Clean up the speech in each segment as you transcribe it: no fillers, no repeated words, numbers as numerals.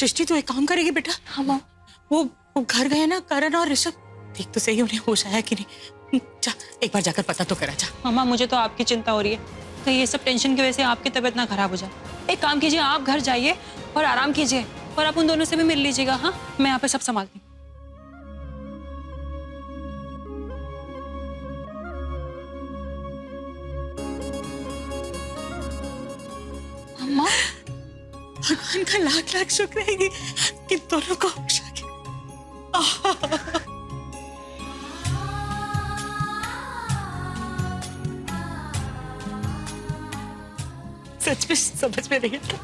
सृष्टि तू एक काम करेगी बेटा? हाँ माँ। वो घर गए ना करण और ऋषभ, देख तो सही उन्हें होश आया कि नहीं। जा एक बार जाकर पता तो करा जा। मामा मुझे तो आपकी चिंता हो रही है, कहीं ये सब टेंशन की वजह से आपकी तबीयत ना खराब हो जाए। एक काम कीजिए, आप घर जाइए और आराम कीजिए, और आप उन दोनों से भी मिल लीजिएगा। हाँ, मैं यहाँ पे सब संभालती हूँ। अम्मा, भगवान का लाख लाख शुक्र है कि दोनों को होश आ गया। सच में समझ में नहीं आता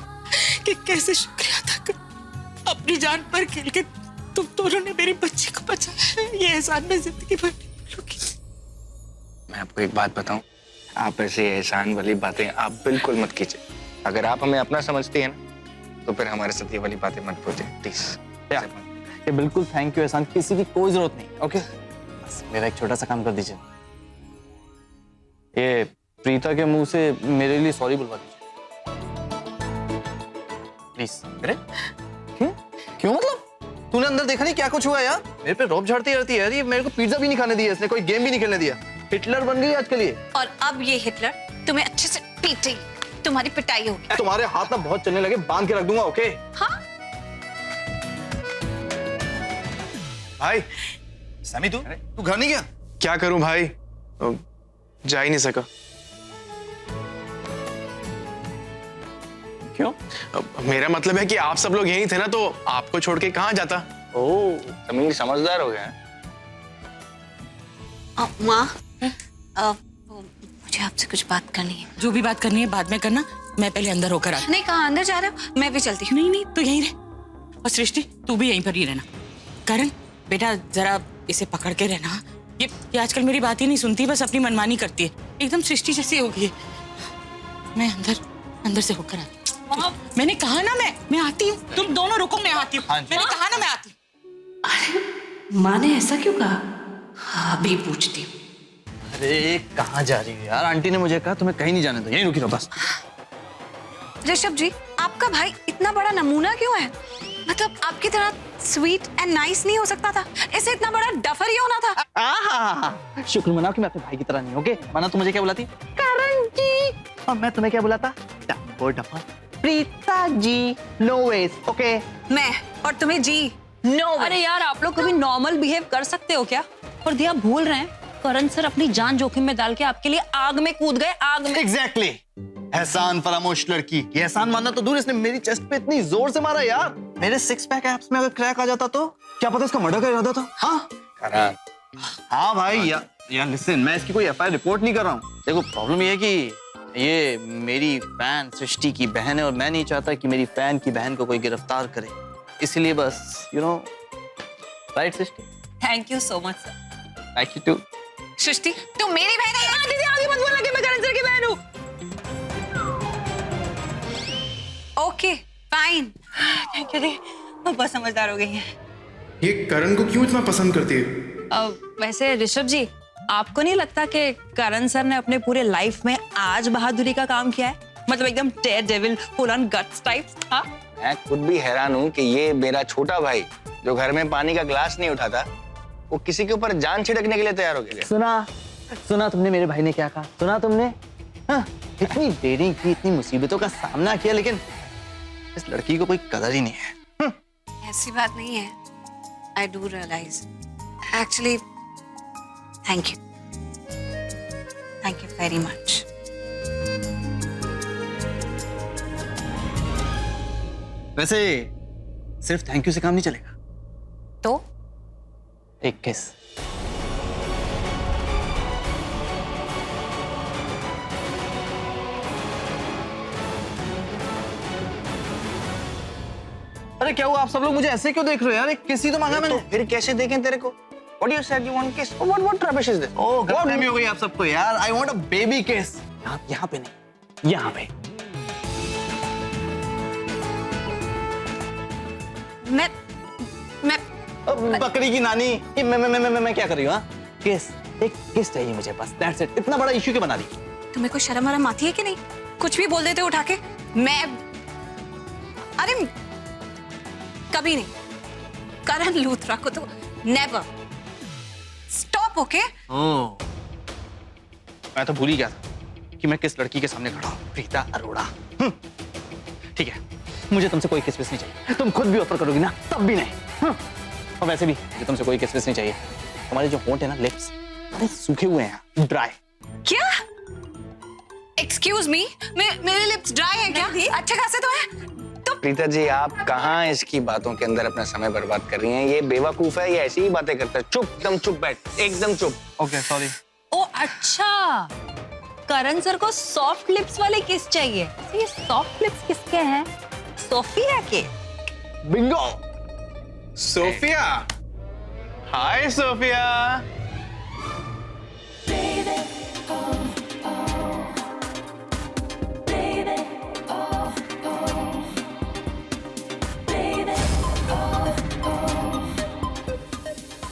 कि कैसे शुक्रिया अदा करूं। अपनी जान पर खेल के तुम दोनों ने मेरी बच्ची को बचाया है, ये एहसान मैं जिंदगी भर नहीं भूलूंगी। मैं आपको एक बात बताऊं, आप ऐसे एहसान वाली बातें आप बिल्कुल मत कीजिए। अगर आप हमें अपना समझती है ना, तो फिर हमारे साथ ये वाली बातें मत पूछिए प्लीज। ये बिल्कुल थैंक यू एहसान, किसी की कोई जरूरत नहीं। ओके, बस मेरा एक छोटा सा काम कर दीजिए। ये प्रीता के मुंह से मेरे लिए सॉरी बुलवा दीजिए प्लीज। अरे क्यों क्यों मतलब तूने अंदर देखा नहीं क्या कुछ हुआ यार? मेरे पे रोब झाड़ती रहती है यार। ये मेरे को पिज्जा भी नहीं खाने दिया इसने, कोई गेम भी नहीं खेलने दिया। हिटलर बन गई आजकल ये। और अब ये हिटलर तुम्हें अच्छे से पीटेगी, तुम्हारी पिटाई होगी। तुम्हारे हाथ ना बहुत चलने लगे, बांध के रख दूंगा। ओके हाँ, भाई। समी तू घर नहीं गया? क्या करूं भाई, जा ही नहीं सका। क्यों? मेरा मतलब है कि आप सब लोग यहीं थे ना, तो आपको छोड़ के कहाँ जाता। ओह, समीर समझदार हो गया। माँ, मुझे आपसे कुछ बात करनी है। जो भी बात करनी है बाद में करना, मैं पहले अंदर होकर आती। नहीं, कहाँ अंदर जा रहे हो? मैं भी चलती हूँ। नहीं नहीं, तू यहीं रह। और सृष्टि तू भी यहीं पर ही रहना। करण बेटा जरा इसे पकड़ के रहना। ये आजकल मेरी बात ही नहीं सुनती, बस अपनी मनमानी करती है, एकदम सृष्टि जैसी हो गई है। मैं अंदर से होकर आती हूँ। मैंने कहा ना मैं आती हूँ, तुम दोनों रुको, मैं आती हूँ। मैंने कहा ना मैं आती हूँ। माँ ने ऐसा क्यों कहा? अभी पूछती हूँ। अरे कहाँ जा रही है यार? आंटी ने मुझे कहा तुम्हें कहीं नहीं जाने दो, यहीं रुकी रहो बस। ऋषभ जी, आपका भाई इतना बड़ा नमूना क्यों है? मतलब आपकी तरह स्वीट एंड नाइस नहीं हो सकता था? इसे इतना बड़ा डफर ही होना था। शुक्र मनाओ कि मैं अपने भाई की तरह नहीं। ओके, वरना तू मुझे क्या बुलाती? करण जी। और मैं तुम्हें क्या बुलाता? Duffer duffer. Preeta ji. No ways. Okay, मैं और तुम्हें जी नो। अरे यार, आप लोग कभी नॉर्मल बिहेव कर सकते हो क्या? और दिया भूल रहे हैं, करण सर अपनी जान जोखिम में डाल के आपके लिए आग में कूद गए, आग में। एग्जैक्टली। एहसान फरामोश लड़की। ये एहसान मानना तो दूर, इसने मेरी चेस्ट पे इतनी जोर से मारा यार। मेरे सिक्स पैक एब्स में अगर क्रैक आ जाता तो क्या पता इसका मर्डर का इरादा था। हाँ हाँ भाई यार लिसन, मैं इसकी कोई एफआईआर रिपोर्ट नहीं कर रहा हूँ। देखो प्रॉब्लम ये है कि ये मेरी फैन सृष्टि की बहन है, और मैं नहीं चाहता कि मेरी फैन की बहन को कोई गिरफ्तार करे, इसलिए बस you know. Right Srishti? Thank you so much sir. Thank you too. Srishti, तुम मेरी बहन है। दीदी आगे मत बोलना कि मैं करण सर की बहन हूँ। Okay fine. थैंक यू दी, मैं बहुत समझदार हो गई है। ये करण को क्यों इतना पसंद करती है? वैसे ऋषभ जी, आपको नहीं लगता कि करण सर ने अपने पूरे लाइफ में आज बहादुरी का काम किया है? मतलब एकदम Daredevil, full on guts type. हाँ, मैं खुद भी हैरान हूँ कि ये मेरा छोटा भाई जो घर में पानी का ग्लास नहीं उठाता, वो किसी के ऊपर जान छिड़कने के लिए तैयार हो गया। सुना तुमने मेरे भाई ने क्या कहा? सुना तुमने? हाँ, इतनी डेयरिंग की, इतनी मुसीबतों का सामना किया, लेकिन इस लड़की को कोई कदर ही नहीं है। ऐसी बात नहीं है। I do realise. Actually thank you very much. वैसे सिर्फ थैंक यू से काम नहीं चलेगा, तो एक किस। अरे क्या हुआ? आप सब लोग मुझे ऐसे क्यों देख रहे हो यार? एक किस ही तो मांगा मैंने। तो फिर कैसे देखें तेरे को? What you said you want kiss? What rubbish is this? ओह, गलतफहमी हो गई आप सबको यार। I want a baby kiss। यहाँ पे नहीं, यहाँ पे। मैं बकरी की नानी, ये मैं क्या कर रही हूँ? हाँ, किस, एक किस चाहिए मुझे बस, that's it। इतना बड़ा इश्यू क्यों बना दी? तुम्हें कोई शर्म वरम आती है कि नहीं? कुछ भी बोल देते हो उठा के। मैं अरे कभी नहीं। करण लूथरा को तो नेवर। Stop, okay? मैं तो भूल ही गया था कि मैं किस लड़की के सामने खड़ा हूँ। प्रीता अरोड़ा। ठीक है, मुझे तुमसे कोई किस नहीं चाहिए। तुम खुद भी ऑफर करोगी ना तब भी नहीं। और वैसे भी मुझे तुमसे कोई किस नहीं चाहिए। तुम्हारे जो होंठ है ना, लिप्स, बड़े सूखे हुए हैं, ड्राई। क्या? एक्सक्यूज मी, मेरे लिप्स ड्राई हैं क्या? अच्छे खासे तो हैं। तो प्रीता जी, आप कहाँ इसकी बातों के अंदर अपना समय बर्बाद कर रही हैं? ये बेवकूफ है, ये ऐसी ही बातें करता है। चुप, एकदम चुप बैठ, एकदम चुप। Okay, sorry. ओ अच्छा, करण सर को सॉफ्ट लिप्स वाले किस चाहिए। ये सॉफ्ट लिप्स किसके हैं? सोफिया के। बिंगो। सोफिया, हाय सोफिया।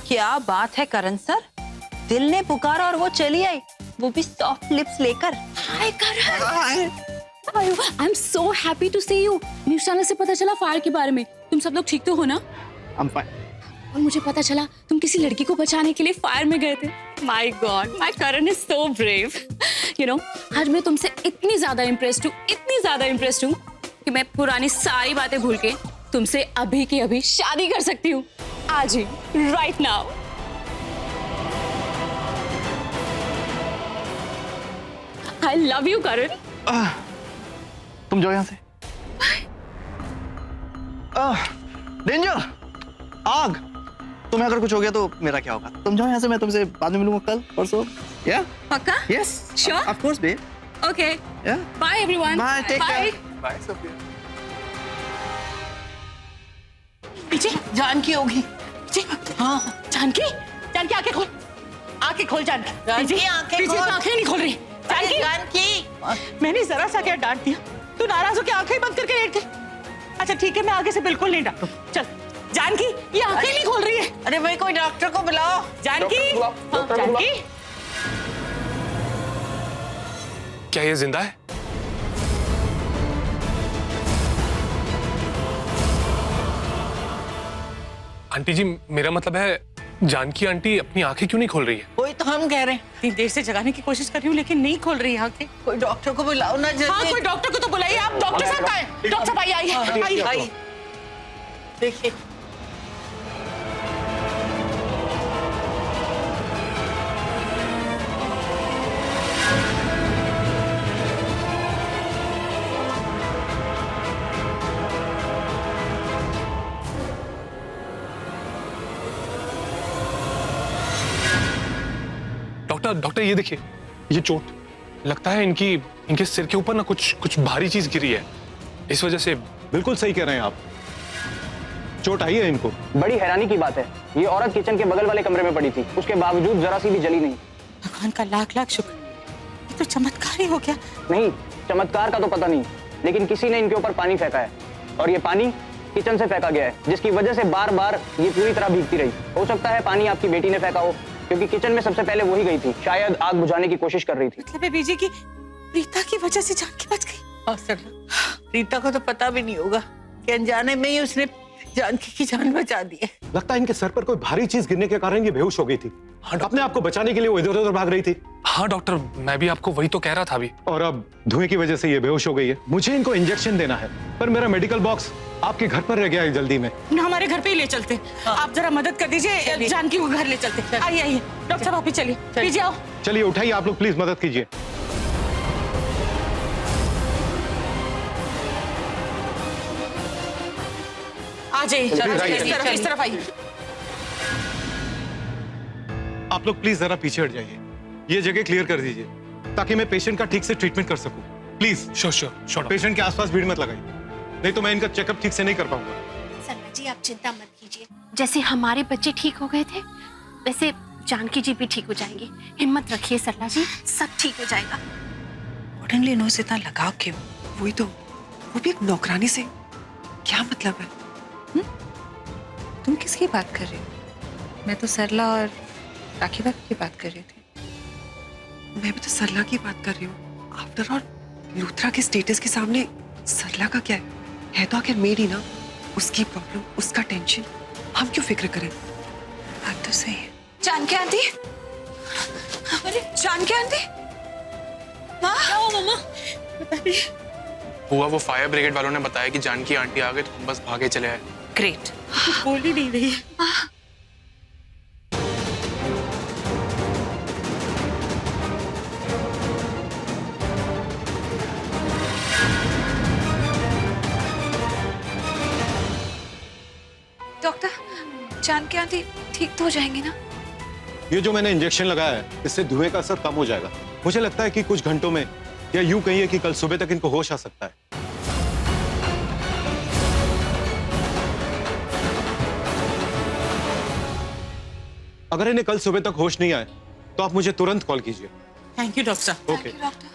क्या बात है करण सर, दिल ने पुकारा और वो चली आई, वो भी सॉफ्ट लिप्स लेकर। Hi Karan, I am so happy to see you. News channel से पता चला फायर के बारे में। तुम सब लोग ठीक तो हो ना? I'm fine. और मुझे पता चला तुम किसी लड़की को बचाने के लिए फायर में गए थे। My God, my Karan is so brave. You know, आज मैं तुमसे इतनी ज्यादा इम्प्रेस्ड हूँ कि मैं पुरानी सारी बातें भूल के तुमसे अभी के अभी शादी कर सकती हूँ। आज ही, right now. I love you Karan. तुम जाओ यहाँ से। डेंजर, आग। तुम्हें अगर कुछ हो गया तो मेरा क्या होगा? तुम जाओ यहाँ से, मैं तुमसे बाद में मिलूंगा कल परसों। या? पक्का? Yes. Sure? Of course babe. Okay, yeah? Bye everyone. Bye, take care. Bye Sophia. पीछे जानकी होगी। पीछे, हाँ, जानकी, जानकी आंखें खोल, आंखें खोल जानकी। पीछे आंखें नहीं खोल रही। जानकी, मैंने जरा सा क्या डांट दिया? तू नाराज होकर आंखें बंद करके लेट गई। अच्छा ठीक है, मैं आगे से बिल्कुल नहीं डांटू। चल जानकी, ये आंखें नहीं खोल रही है। अरे भाई, कोई डॉक्टर को बुलाओ। जानकी, जानकी, क्या ये जिंदा है? आंटी जी, मेरा मतलब है जानकी आंटी अपनी आंखें क्यों नहीं खोल रही है? वही तो हम कह रहे हैं। इतनी देर से जगाने की कोशिश कर रही हूँ लेकिन नहीं खोल रही आंखें। कोई डॉक्टर को बुलाओ ना जल्दी। हाँ, कोई डॉक्टर को तो बुलाइए आप। डॉक्टर साहब कहाँ हैं? डॉक्टर साहब आइए। आई। देखिए, डॉक्टर ये देखिए, ये चोट लगता है इनके सिर के ऊपर ना कुछ भारी चीज गिरी है, इस वजह से। बिल्कुल सही कह रहे हैं आप, चोट आई है इनको। बड़ी हैरानी की बात है, ये औरत किचन के बगल वाले कमरे में पड़ी थी, उसके बावजूद जरा सी भी जली नहीं। भगवान का लाख लाख शुक्र, ये तो चमत्कार ही हो गया। नहीं, चमत्कार का तो पता नहीं, लेकिन किसी ने इनके ऊपर पानी फेंका है और ये पानी किचन से फेंका गया है, जिसकी वजह से बार बार ये पूरी तरह भीगती रही। हो सकता है पानी आपकी बेटी ने फेंका हो, क्योंकि किचन में सबसे पहले वही गई थी, शायद आग बुझाने की कोशिश कर रही थी। मतलब बीजी की रीता की वजह से जानकी बच गई। और सर, रीता को तो पता भी नहीं होगा कि अनजाने में ही उसने जानकी की जान बचा दी है। लगता है इनके सर पर कोई भारी चीज गिरने के कारण ये बेहोश हो गई थी। अपने आप को बचाने के लिए वो इधर उधर भाग रही थी। हाँ डॉक्टर, मैं भी आपको वही तो कह रहा था अभी। और अब धुएं की वजह से ये बेहोश हो गई है। मुझे इनको इंजेक्शन देना है, पर मेरा मेडिकल बॉक्स आपके घर पर रह गया है जल्दी में। हमारे घर पे ही ले चलते। आप जरा मदद कर दीजिए, जानकी को घर ले चलते। आइए आइए डॉक्टर साहब, आप ही चलिए। बीजी आओ। चलिए उठाइए, आप लोग प्लीज मदद कीजिए। आ जाइए, इस तरफ आइए। आप लोग प्लीज जरा पीछे हट जाइए, ये जगह क्लियर कर दीजिए ताकि मैं पेशेंट का ठीक से ट्रीटमेंट कर सकूं। प्लीज। श्योर। पेशेंट के आसपास भीड़ मत लगाइए, नहीं तो मैं इनका चेकअप ठीक से नहीं कर पाऊंगा। सरला जी, आप चिंता मत कीजिए। जैसे हमारे बच्चे ठीक हो गए थे, वैसे जानकी जी भी ठीक हो जाएंगी। हिम्मत रखिए सरला जी, सब ठीक हो जाएगा। मॉडर्न लेनो से इतना लगाव क्यों? वही तो, वो भी एक नौकरानी से। क्या मतलब है? तुम किसकी बात कर रही हो? मैं तो सरला और राखी भाभी की बात कर रही थी। मैं भी तो सरला की बात कर रही हूँ। आफ्टर ऑल लूथरा के स्टेटस के सामने सरला का क्या है तो आखिर मेड ही ना। उसकी प्रॉब्लम, उसका टेंशन, हम क्यों फिक्र करें? बात तो सही है। जानकी आंटी, अरे जानकी आंटी, माँ क्या हुआ मम्मा? हुआ वो फायर ब्रिगेड वालों ने बताया कि जानकी आंटी आ गए तो हम बस भागे चले आए। ग्रेट। बोल ही नहीं रही है। डॉक्टर, जानकी आंटी ठीक तो हो जाएंगी ना? ये जो मैंने इंजेक्शन लगाया है इससे धुएं का असर कम हो जाएगा। मुझे लगता है कि कुछ घंटों में, या यूं कहिए कि कल सुबह तक इनको होश आ सकता है। अगर इन्हें कल सुबह तक होश नहीं आए तो आप मुझे तुरंत कॉल कीजिए। थैंक यू डॉक्टर साहब। ओके। डॉक्टर